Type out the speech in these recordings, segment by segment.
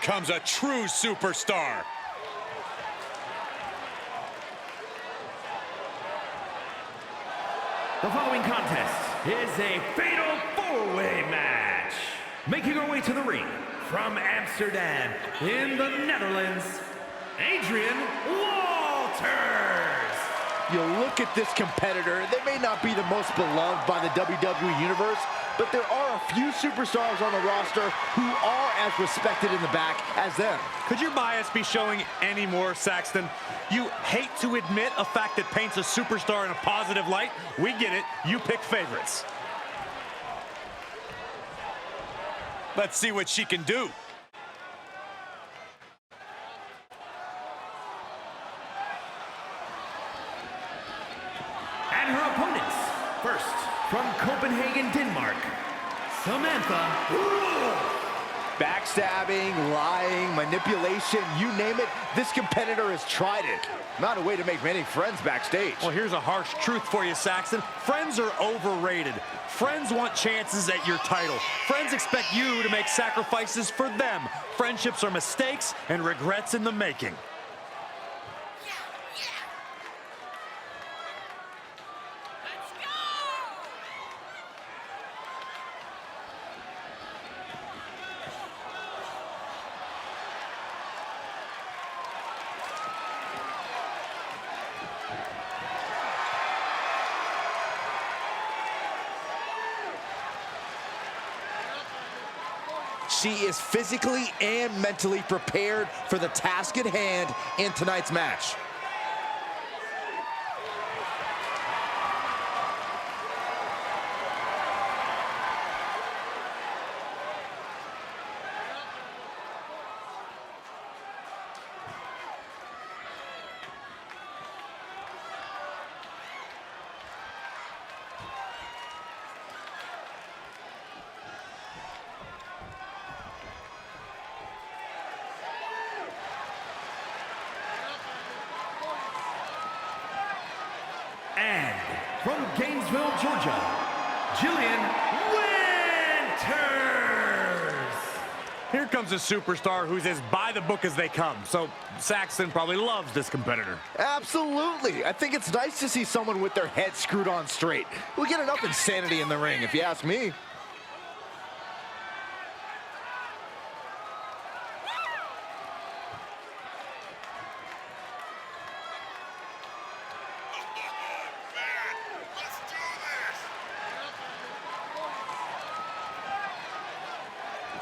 comes a true superstar. The following contest is a fatal four-way match. Making her way to the ring from Amsterdam in the Netherlands, Adrian Walters. You look at this competitor, they may not be the most beloved by the WWE Universe, but there are a few superstars on the roster who are as respected in the back as them. Could your bias be showing any more, Saxton? You hate to admit a fact that paints a superstar in a positive light. We get it. You pick favorites. Let's see what she can do. And her opponents, first from Copenhagen, Denmark, Samantha. Backstabbing, lying, manipulation, you name it, this competitor has tried it. Not a way to make many friends backstage. Well, here's a harsh truth for you, Saxton. Friends are overrated. Friends want chances at your title. Friends expect you to make sacrifices for them. Friendships are mistakes and regrets in the making. She is physically and mentally prepared for the task at hand in tonight's match. And from Gainesville, Georgia, Jillian Winters. Here comes a superstar who's as by the book as they come. So Saxton probably loves this competitor. Absolutely. I think it's nice to see someone with their head screwed on straight. We get enough insanity in the ring, if you ask me.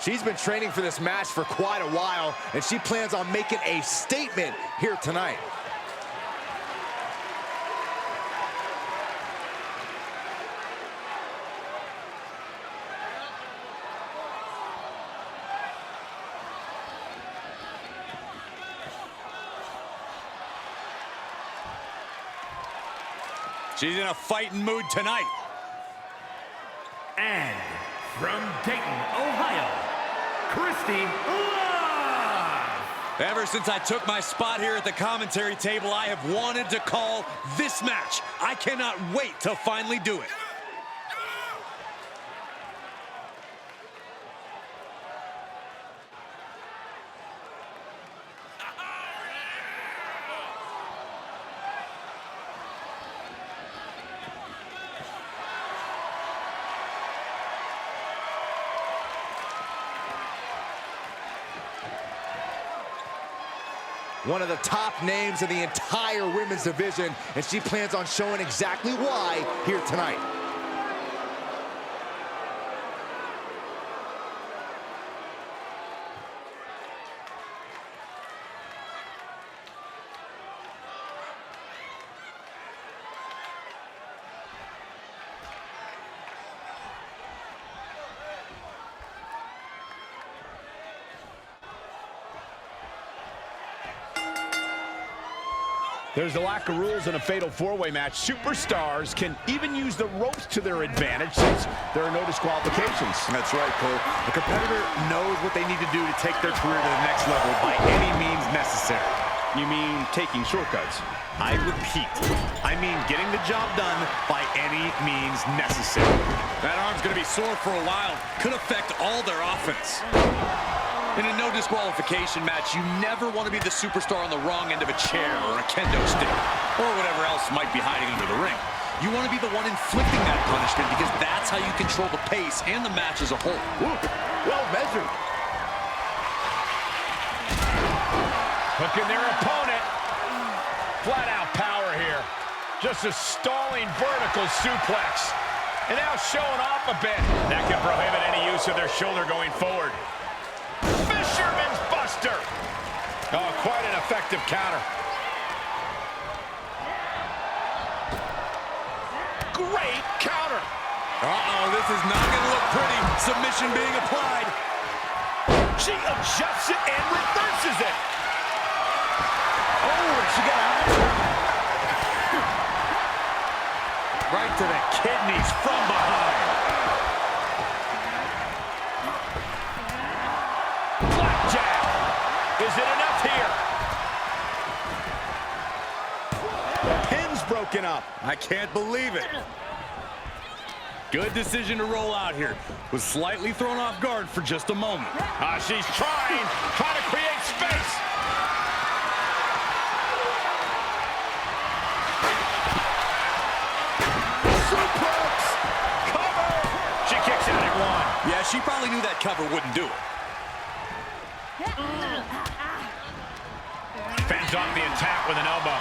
She's been training for this match for quite a while, and she plans on making a statement here tonight. She's in a fighting mood tonight. And from Dayton, Ohio, Christie. Ever since I took my spot here at the commentary table, I have wanted to call this match. I cannot wait to finally do it. One of the top names in the entire women's division, and she plans on showing exactly why here tonight. There's a lack of rules in a fatal four-way match. Superstars can even use the ropes to their advantage since there are no disqualifications. That's right, Cole. The competitor knows what they need to do to take their career to the next level by any means necessary. You mean taking shortcuts? I repeat, I mean getting the job done by any means necessary. That arm's going to be sore for a while. Could affect all their offense. In a no disqualification match, you never want to be the superstar on the wrong end of a chair or a kendo stick, or whatever else might be hiding under the ring. You want to be the one inflicting that punishment because that's how you control the pace and the match as a whole. Ooh, well measured. Hooking their opponent. Flat out power here. Just a stalling vertical suplex. And now showing off a bit. That can prohibit any use of their shoulder going forward. Fisherman's Buster. Oh, quite an effective counter. Great counter. Uh-oh, this is not going to look pretty. Submission being applied. She adjusts it and reverses it. Oh, she got out. Right to the kidneys from behind. Blackjack. Is it enough here? Pin's broken up. I can't believe it. Good decision to roll out here. Was slightly thrown off guard for just a moment. She's trying to create space. Suplex. Cover. She kicks out at one. Yeah, she probably knew that cover wouldn't do it. Fends off the attack with an elbow.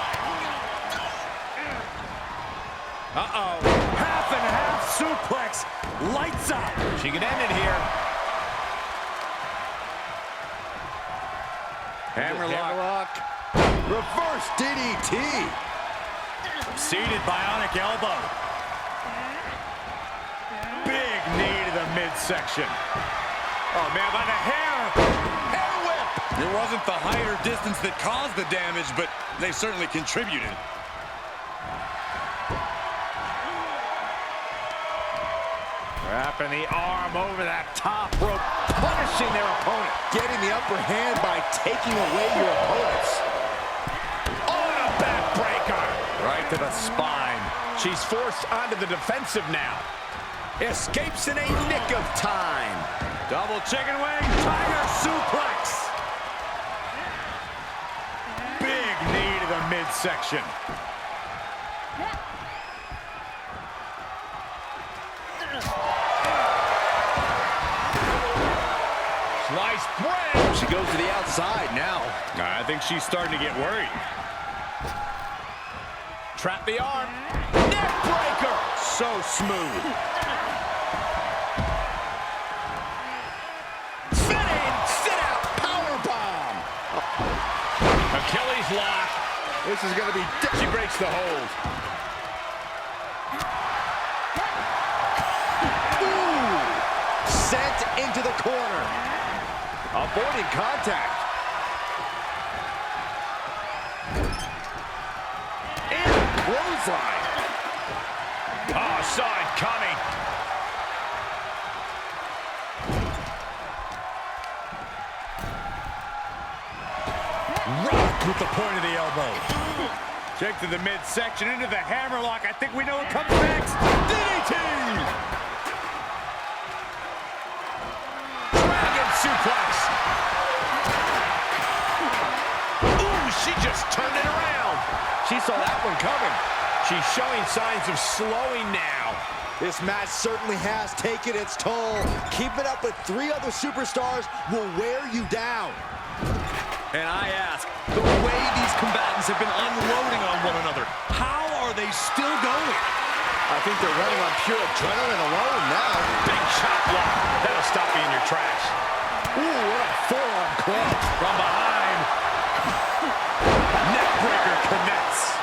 Uh-oh. Half and half suplex. Lights out. She can end it here. Hammerlock. Reverse DDT. Seated bionic elbow. Big knee to the midsection. Oh, man, by the hair. Hair whip. It wasn't the height or distance that caused the damage, but they certainly contributed. Wrapping the arm over that top rope, punishing their opponent. Getting the upper hand by taking away your opponents. On a backbreaker. Right to the spine. She's forced onto the defensive now. Escapes in a nick of time. Double chicken wing. Tiger suplex. Big knee to the midsection. Sliced bread. She goes to the outside now. I think she's starting to get worried. Trap the arm. Neck breaker. So smooth. Sit in, sit out, power bomb. Achilles lock. This is going to be... She breaks the hold. Ooh! Sent into the corner. Avoiding contact. And clothesline. Oh, saw it coming. Rock with the point of the elbow. Check to the midsection into the hammerlock. I think we know what comes next. DDT! Dragon suplex. Ooh, she just turned it around. She saw that one coming. She's showing signs of slowing now. This match certainly has taken its toll. Keeping up with 3 other superstars will wear you down. And I ask, the way these combatants have been unloading on one another, how are they still going? I think they're running on pure adrenaline alone now. Big chop block. That'll stop you in your tracks. Ooh, what a forearm club. From behind. Neckbreaker connects.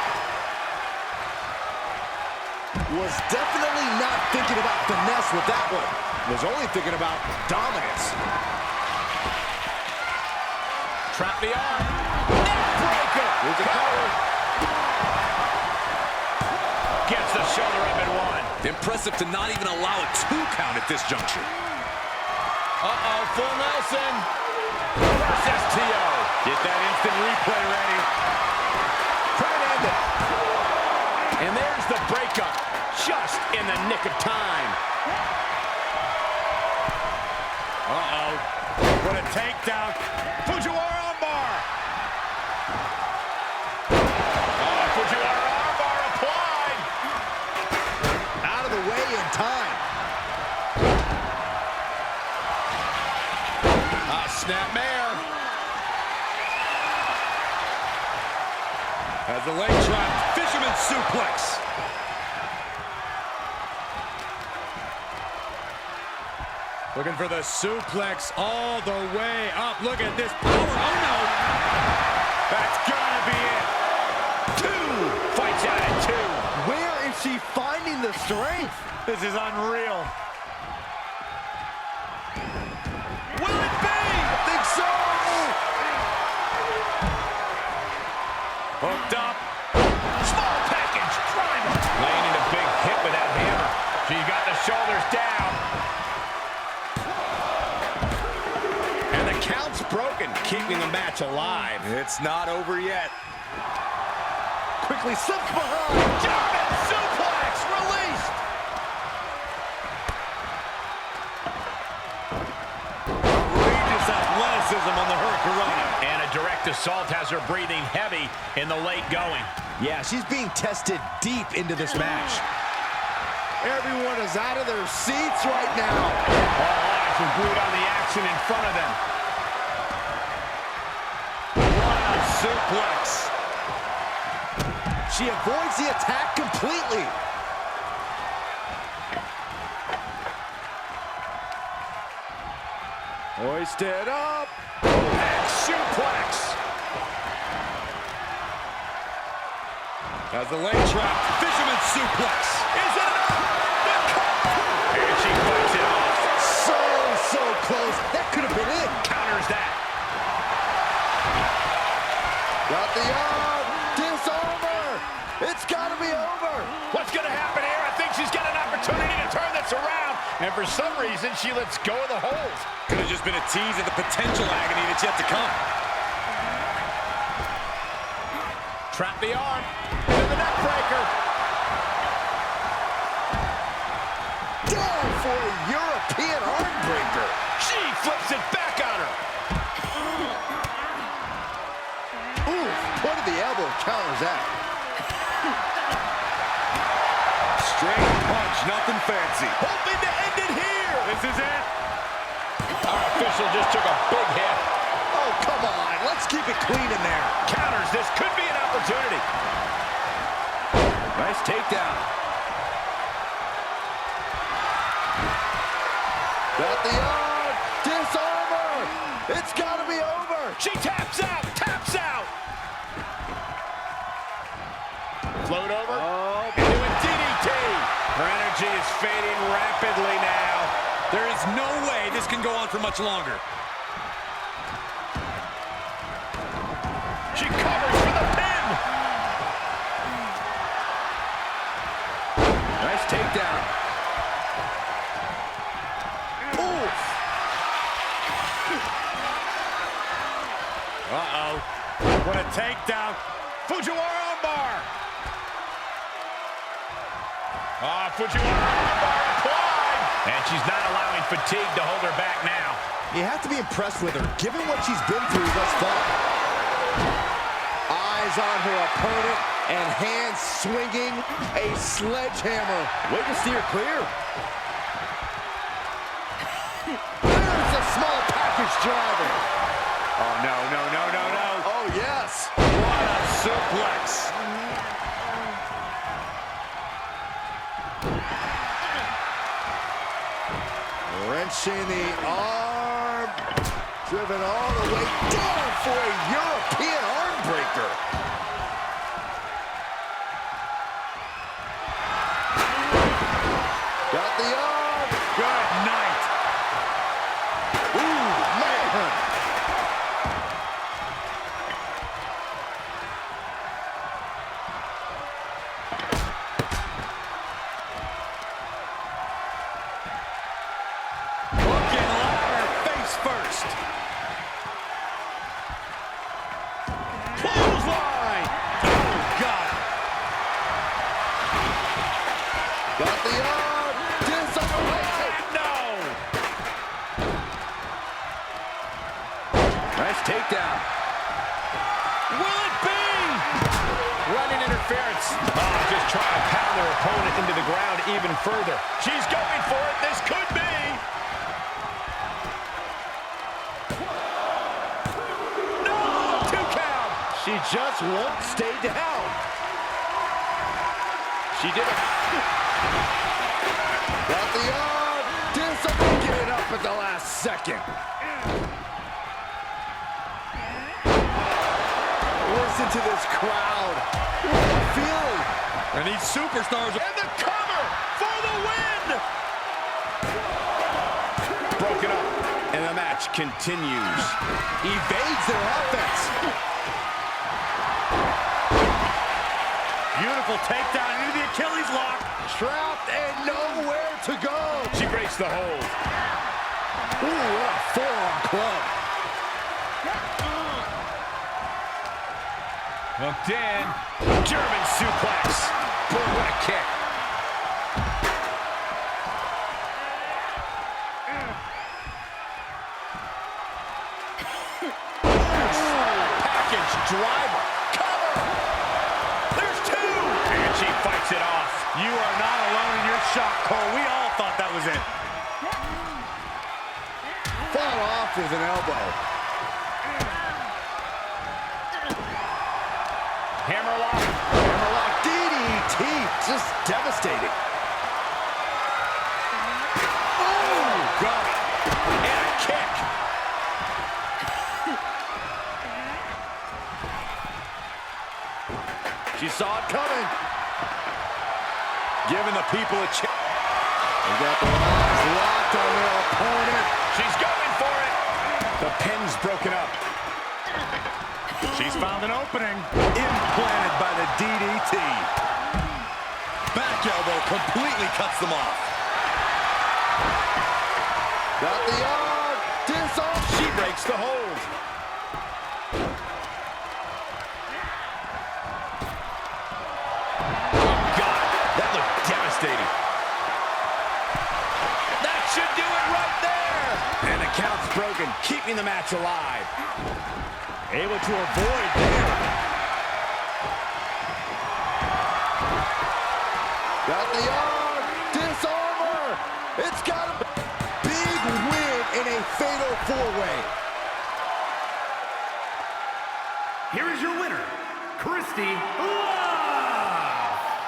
Was definitely not thinking about finesse with that one. Was only thinking about dominance. Trap the arm. Neckbreaker. Here's the cover. Gets the shoulder up and one. Impressive to not even allow a 2 count at this juncture. Uh-oh, full Nelson. Reverse STO. Get that instant replay ready. Try to end it. And there's the breakup. Just in the nick of time. Uh-oh. What a takedown. Fujiwara armbar. Fujiwara armbar applied. Out of the way in time. Snapmare. As the leg drop, fisherman suplex. Looking for the suplex all the way up. Look at this power. Oh, no. That's gotta be it. Two. Fights out at two. Where is she finding the strength? This is unreal. Will it be? I think so. Hooked up. Small package. Driver. Laying a big hit with that hammer. She got the shoulders down. And the count's broken, keeping the match alive. It's not over yet. Quickly slips behind. German suplex released. Outrageous athleticism on the Hurricanrana. And a direct assault has her breathing heavy in the late going. Yeah, she's being tested deep into this match. Everyone is out of their seats right now. All eyes are glued on the action in front of them. What a suplex. She avoids the attack completely. Hoisted up. And suplex. As the leg trap, fisherman suplex. Is it enough? The cover. And she fights it off. So close. That could have been it. Counters that. Got the arm. Disarmer. It's got to be over. What's going to happen here? I think she's got an opportunity to turn this around. And for some reason, she lets go of the hold. Could have just been a tease of the potential agony that's yet to come. Trap the arm. And the neck breaker. Down for a European arm breaker. She flips it back on her. Ooh, point of the elbow counters that. Straight punch, nothing fancy. Hoping to end it here. This is it. Our official just took a big hit. Oh, come on. Let's keep it clean in there. Counters. This could be an opportunity. Nice takedown. Got the arm. Disarmer. It's got to be over. She taps out. Taps out. Float over. Oh. Into a DDT. Her energy is fading rapidly now. There is no way this can go on for much longer. She covers for the pin. Nice takedown. Oof. Uh-oh. What a takedown. Fujiwara armbar. Fujiwara armbar applied. And she's not allowing fatigue to hold her back now. You have to be impressed with her, given what she's been through thus far. Eyes on her opponent and hands swinging a sledgehammer. Way to steer clear. There's a small package driver. Oh, no, no, no, no, no. Oh, yes. What a suplex. Wrenching the arm. Driven all the way down for a European arm breaker. Got the arm. Good night. Ooh, man. Looking ladder face first. Clothesline. Oh, God. Got the arm. Disarm. No. takedown. Will it be? Running interference. Oh, just trying to pound their opponent into the ground even further. She's going for it. This could be. No, 2 count. She just won't stay down. She did it. Got the arm. Did something get up at the last second. Listen to this crowd. What a feeling. And these superstars And the cover for the win. Broken up, and the match continues. Evades their offense. beautiful takedown into the Achilles lock. Trapped and nowhere to go. She breaks the hold. Ooh, what a forearm club. Hooked in. German suplex. Boom, what a kick. Package driver. Cover. There's two. And she fights it off. You are not alone in your shock, Cole. We all thought that was it. Fought off with an elbow. Hammerlock. Hammerlock DDT. Just devastating. Oh, God. And a kick. She saw it coming. Giving the people a chance. They got their eyes locked on their opponent. She's going for it. The pin's broken up. She's found an opening. Implanted by the DDT. Back elbow completely cuts them off. Got the arm. Disarm. She breaks the hold. Oh, God. That looked devastating. That should do it right there. And the count's broken, keeping the match alive. Able to avoid there. Got the arm. Disarmer. It's got a big win in a fatal four-way. Here is your winner, Christie.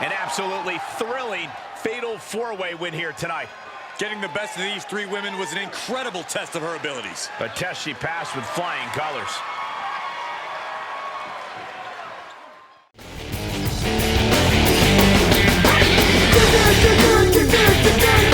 An absolutely thrilling fatal four-way win here tonight. Getting the best of these three women was an incredible test of her abilities. A test she passed with flying colors. Good, good, good, good, good, good.